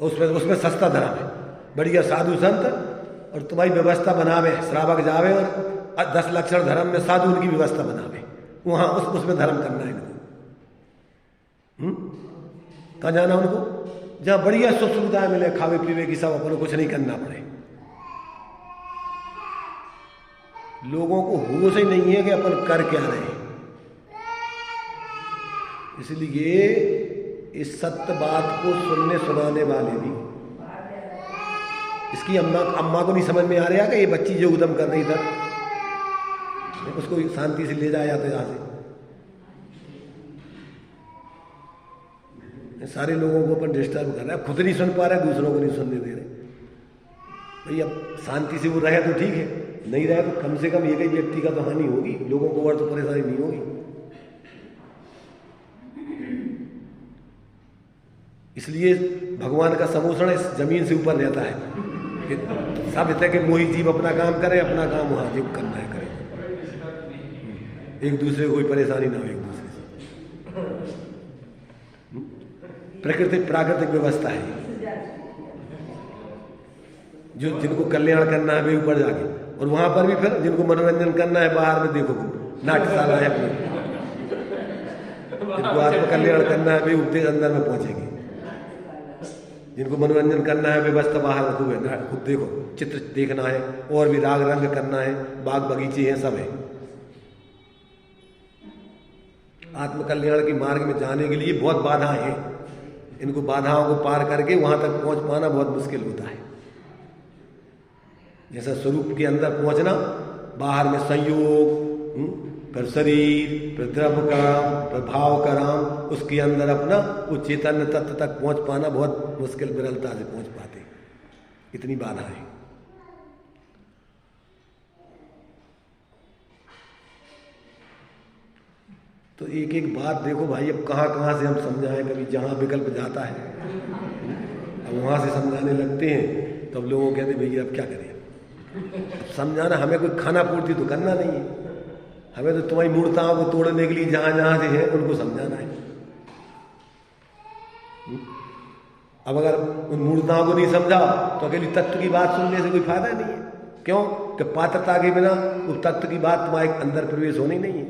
उसमें सस्ता धर्म है, बढ़िया साधु संत और तुम्हारी व्यवस्था बनावे, श्रावक जावे और 10 लक्षण धर्म में साधु उनकी व्यवस्था बनावे, वहां उसमें धर्म करना है इनको। कहाँ जाना उनको? जहां बढ़िया सुख सुविधाएं मिले, खावे पीवे की, सब अपन कुछ नहीं करना पड़े। लोगों को होश ही नहीं है कि अपन कर क्या रहे हैं। इसलिए इस सत्य बात को सुनने सुनाने वाले भी, इसकी अम्मा को नहीं समझ में आ रहा कि ये बच्ची जो उद्यम कर रही था, उसको शांति से ले जाया जाते यहां से। सारे लोगों को अपन डिस्टर्ब कर रहे हैं, खुद नहीं सुन पा रहे, दूसरों को नहीं सुनने दे रहे। भाई अब शांति से वो रहे तो ठीक है, नहीं रहे तो कम से कम एक ही व्यक्ति का तो हानि होगी, लोगों को और तो परेशानी नहीं होगी। इसलिए भगवान का समोषण इस जमीन से ऊपर रहता है। सब इतने के मोही जीव अपना काम करे, अपना काम वहां जीव करना है करे, एक दूसरे को कोई परेशानी ना हो एक दूसरे से। प्राकृतिक व्यवस्था है जो जिनको कल्याण करना है वे ऊपर जाके, और वहां पर भी फिर जिनको मनोरंजन करना है बाहर में देखो नाट्यशाला है अपने, जिनको आत्म कल्याण करना है वे ऊपर अंदर में पहुंचेंगे, जिनको मनोरंजन करना है व्यवस्था बाहर खुद देखो, चित्र देखना है और भी राग रंग करना है, बाग बगीचे हैं, सब है। आत्म कल्याण के मार्ग में जाने के लिए बहुत बाधाएं हैं, इनको बाधाओं को पार करके वहां तक पहुंच पाना बहुत मुश्किल होता है। जैसा स्वरूप के अंदर पहुंचना, बाहर में संयोग, फिर शरीर, फिर द्रव्य काम, फिर भाव कराम, उसके अंदर अपना वो चैतन्य तत्व तक पहुंच पाना बहुत मुश्किल, विरलता से पहुंच पाते, इतनी बाधा है। तो एक एक बात देखो भाई, अब कहाँ से हम समझाएं, कभी जहां विकल्प जाता है अब वहां से समझाने लगते हैं, तब लोगों कहते भैया अब क्या करें। समझाना, हमें कोई खाना पूर्ति तो करना नहीं है, हमें तो तुम्हारी मूर्ताओं को तोड़ने के लिए जहां से है उनको समझाना है। अब अगर उन मूर्ताओं को नहीं समझा तो अकेली तत्व की बात सुनने से कोई फायदा नहीं है। क्यों कि पात्रता के बिना उस तत्व की बात तुम्हारे अंदर प्रवेश होनी नहीं है।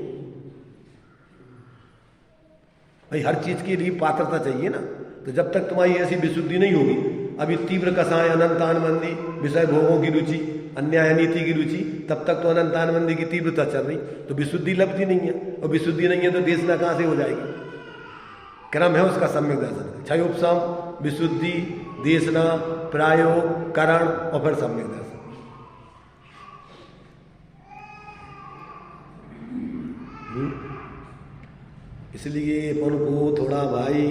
भाई हर चीज के लिए पात्रता चाहिए ना। तो जब तक तुम्हारी ऐसी विशुद्धि नहीं होगी, अभी तीव्र कसाय अनंतानबंदी विषय भोगों की रुचि अन्याय नीति की रुचि, तब तक तो अनंतानबंदी की तीव्रता चल रही, तो विशुद्धि लब्धि नहीं है। और विशुद्धि नहीं है तो देशना कहाँ से हो जाएगी। क्रम है उसका सम्यक दर्शन, क्षय उपशम विशुद्धि देशना प्रायोग करण और फिर सम्यक दर्शन। इसलिए अपन को थोड़ा भाई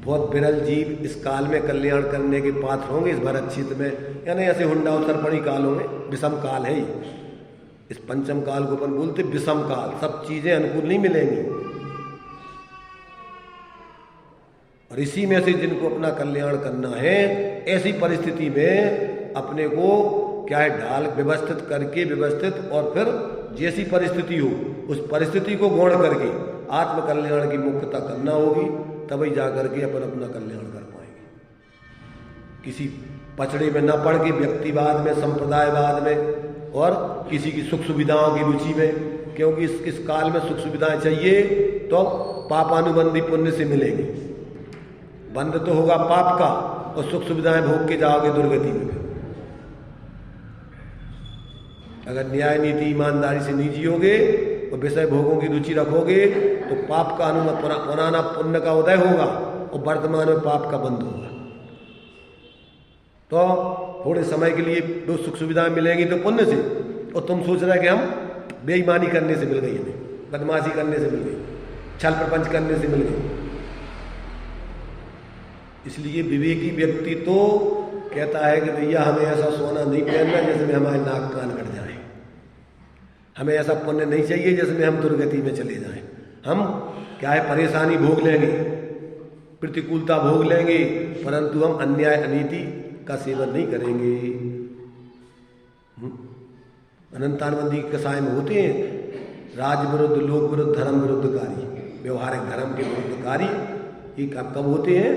बहुत विरल जीव इस काल में कल्याण करने के पात्र होंगे इस भरत क्षेत्र में, यानी ऐसे हुंडा उत्तरपणी कालों में। विषम काल है ही, इस पंचम काल को अपन बोलते विषम काल। सब चीजें अनुकूल नहीं मिलेंगी, और इसी में से जिनको अपना कल्याण करना है, ऐसी परिस्थिति में अपने को क्या है ढाल व्यवस्थित करके व्यवस्थित, और फिर जैसी परिस्थिति हो उस परिस्थिति को गौण करके आत्म कल्याण की मुक्तता करना होगी, तभी जाकर के अपन अपना कल्याण कर पाएंगे। किसी पचड़े में न पड़ के व्यक्तिवाद में, संप्रदायवाद में, और किसी की सुख सुविधाओं की रुचि में, क्योंकि इस काल में सुख सुविधाएं चाहिए तो पापानुबंधी पुण्य से मिलेगी। बंद तो होगा पाप का, और सुख सुविधाएं भोग के जाओगे दुर्गति में। अगर न्याय नीति ईमानदारी से नहीं जियोगे और विषय भोगों की रुचि रखोगे तो पाप का पुराना पुण्य का उदय होगा और वर्तमान में पाप का बंद होगा। तो थोड़े समय के लिए दो सुख सुविधाएं मिलेंगी तो पुण्य से, और तुम सोच रहे कि हम बेईमानी करने से मिल गई, हमें बदमाशी करने से मिल गई, छल प्रपंच करने से मिल गई। इसलिए विवेकी व्यक्ति तो कहता है कि भैया हमें ऐसा सोना नहीं पहनना जिसमें हमारे नाक कान कट जाए, हमें ऐसा पुण्य नहीं चाहिए जिसमें हम दुर्गति में चले जाएं। हम क्या है परेशानी भोग लेंगे, प्रतिकूलता भोग लेंगे, परंतु हम अन्याय अनीति का सेवन नहीं करेंगे। अनंतानबंदी के कसाय में होते हैं राज विरुद्ध लोक विरुद्ध धर्म विरुद्धकारी, व्यवहारिक धर्म के विरुद्धकारी। ये कब होते हैं?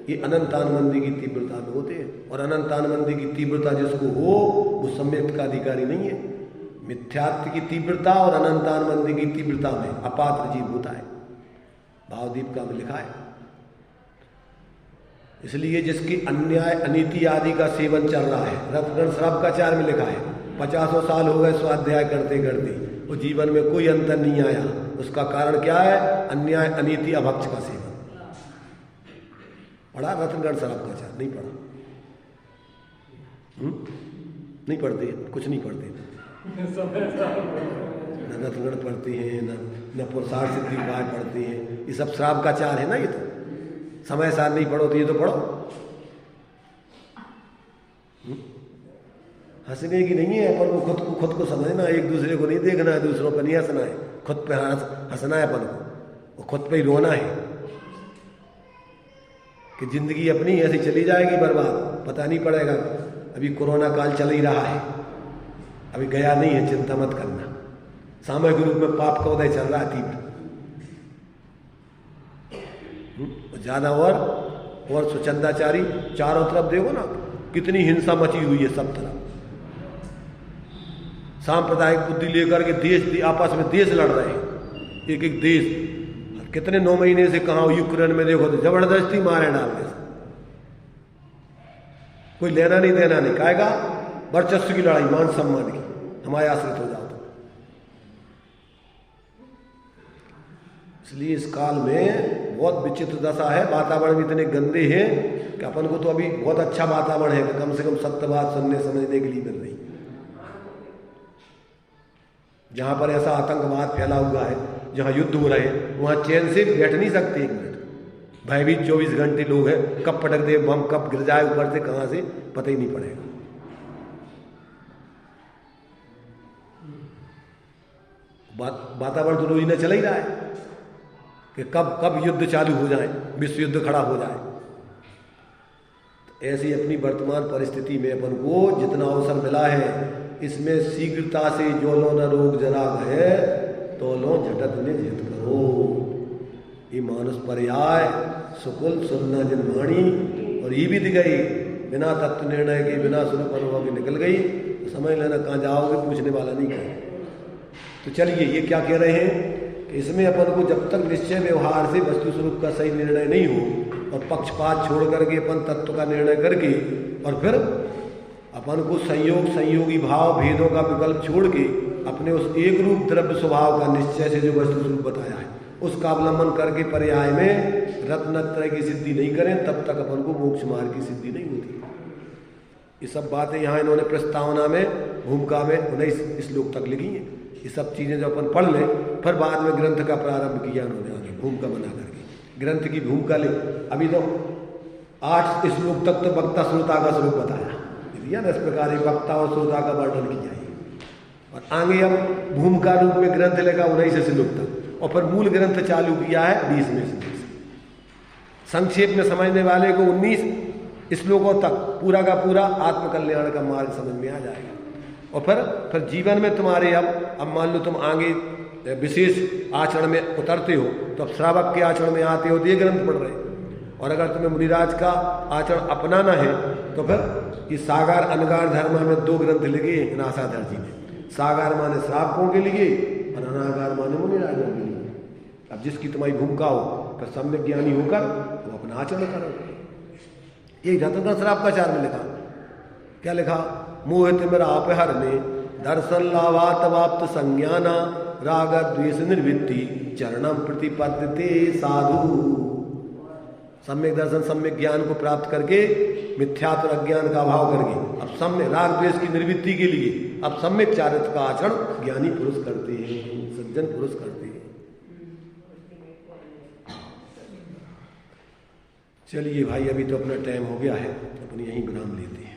ये अनंतानबंदी की तीव्रता में होते हैं। और अनंतानबंदी की तीव्रता जिसको हो वो सम्यक का अधिकारी नहीं है। मिथ्यात्व की तीव्रता और अनंतानबंदी की तीव्रता में अपात्र जीव होता है, भावदीप का में लिखा है। इसलिए जिसकी अन्याय अनीति आदि का सेवन चल रहा है, रत्नगण श्रवकाचार्य में लिखा है 50 साल हो गए स्वाध्याय करते करते, वो जीवन में कोई अंतर नहीं आया। उसका कारण क्या है? अन्याय अनीति अभक्ष का सेवन। पढ़ा रत्नगण श्रवकाचार्य? नहीं पढ़ा? नहीं पढ़ते, कुछ नहीं पढ़ते, न रत्नगण पढ़ते हैं, न पुरुषार्थ सिद्धि उपाय पढ़ते हैं। ये सब श्रावकाचार है ना। ये तो समय सार नहीं पढ़ो तो ये तो पढ़ो। हंसने की नहीं है, अपन को खुद को समझना, एक दूसरे को नहीं देखना है, दूसरों पर नहीं हंसना है, खुद पे हंसना है अपन को, और खुद पे ही रोना है कि जिंदगी अपनी ऐसी चली जाएगी बर्बाद, पता नहीं पड़ेगा। अभी कोरोना काल चल ही रहा है, अभी गया नहीं है, चिंता मत करना। सामूहिक रूप में पाप का उदय चल रहा है तीव्र, ज्यादा और स्वच्छंदाचारी चारों तरफ देखो ना, कितनी हिंसा मची हुई है सब तरफ। सांप्रदायिक बुद्धि लेकर के देश आपस में देश लड़ रहे हैं, एक एक देश। कितने 9 महीने से कहाँ यूक्रेन में देखो तो जबरदस्ती मारे डालते, कोई लेना नहीं देना नहीं, कहेगा वर्चस्व की लड़ाई, मान सम्मान की, हमारे आश्रित हो जाओ। इसलिए इस काल में बहुत विचित्र दशा है, वातावरण भी इतने गंदे हैं कि अपन को तो अभी बहुत अच्छा वातावरण है कि कम से कम सत्य बात सुनने समझने के लिए मिल रही। जहां पर ऐसा आतंकवाद फैला हुआ है, जहां युद्ध हो रहे हैं, वहां चैन से बैठ नहीं सकते एक मिनट। भयभीत 24 घंटे लोग हैं, कब पटक दे बम, कब गिर जाए ऊपर से, कहां से पता ही नहीं पड़ेगा। वातावरण तो रोज न चल ही रहा है कि कब युद्ध चालू हो जाए, विश्व युद्ध खड़ा हो जाए। तो ऐसी अपनी वर्तमान परिस्थिति में अपन को जितना अवसर मिला है, इसमें शीघ्रता से जो लो न रोग जरा है तो लो झटत ने जित करो। ये मानस पर्याय सुकुल सुनना जिन वाणी, और ये बीत गई बिना तत्व निर्णय के, बिना स्वरूप अनुभव के निकल गई, तो समझ लेना कहाँ जाओगे पूछने वाला नहीं कहे। तो चलिए ये क्या कह रहे हैं कि इसमें अपन को जब तक निश्चय व्यवहार से वस्तु स्वरूप का सही निर्णय नहीं हो और पक्षपात छोड़ करके अपन तत्व का निर्णय करके और फिर अपन को संयोग संयोगी भाव भेदों का विकल्प छोड़ के अपने उस एक रूप द्रव्य स्वभाव का निश्चय से जो वस्तु स्वरूप बताया है उसका अवलंबन करके पर्याय में रत्नत्रय की सिद्धि नहीं करें, तब तक अपन को मोक्ष मार्ग की सिद्धि नहीं होती। ये सब बातें यहाँ इन्होंने प्रस्तावना में भूमिका में 19 श्लोक तक लिखी हैं। ये सब चीज़ें जो अपन पढ़ लें, फिर बाद में ग्रंथ का प्रारंभ किया उन्होंने आगे भूमिका बना करके ग्रंथ की भूमिका ले। अभी तो 8 श्लोक तक तो वक्ता श्रोता का स्वरूप बताया दिया ना, इस प्रकार वक्ता और श्रोता का वर्णन किया है, और आगे अब भूमिका रूप में ग्रंथ लेगा 19 श्लोक तक, और फिर मूल ग्रंथ चालू किया है 20 में से। संक्षेप में समझने वाले को 19 श्लोकों तक पूरा का पूरा आत्मकल्याण का मार्ग समझ में आ जाएगा। और फिर जीवन में तुम्हारे अब मान लो तुम आगे विशेष आचरण में उतरते हो, तो अब श्रावक के आचरण में आते हो तो ये ग्रंथ पढ़ रहे, और अगर तुम्हें मुनिराज का आचरण अपनाना है तो फिर ये सागार अनगार धर्म में 2 ग्रंथ लिखे नासाधर जी ने। सागार माने श्रावकों के लिए और अनागार माने मुनिराजों के लिए। अब जिसकी तुम्हारी भूमिका हो तो सम्यक ज्ञानी होकर वो अपना आचरण करो। ये रत्न श्राप का चार में लिखा, क्या लिखा? मोहित मेरा आप हर ने दर्शन लावात वाप्त संज्ञाना राग द्वेष निर्वृत्ति चरणम प्रतिपद्यते साधु। सम्यक दर्शन सम्यक ज्ञान को प्राप्त करके मिथ्यात्व अज्ञान का अभाव करके अब सम्यक राग द्वेष की निर्वृत्ति के लिए अब सम्यक चारित्र का आचरण ज्ञानी पुरुष करते हैं, सज्जन पुरुष करते हैं। चलिए भाई, अभी तो अपना टाइम हो गया है, अपन यहीं विराम लेते हैं।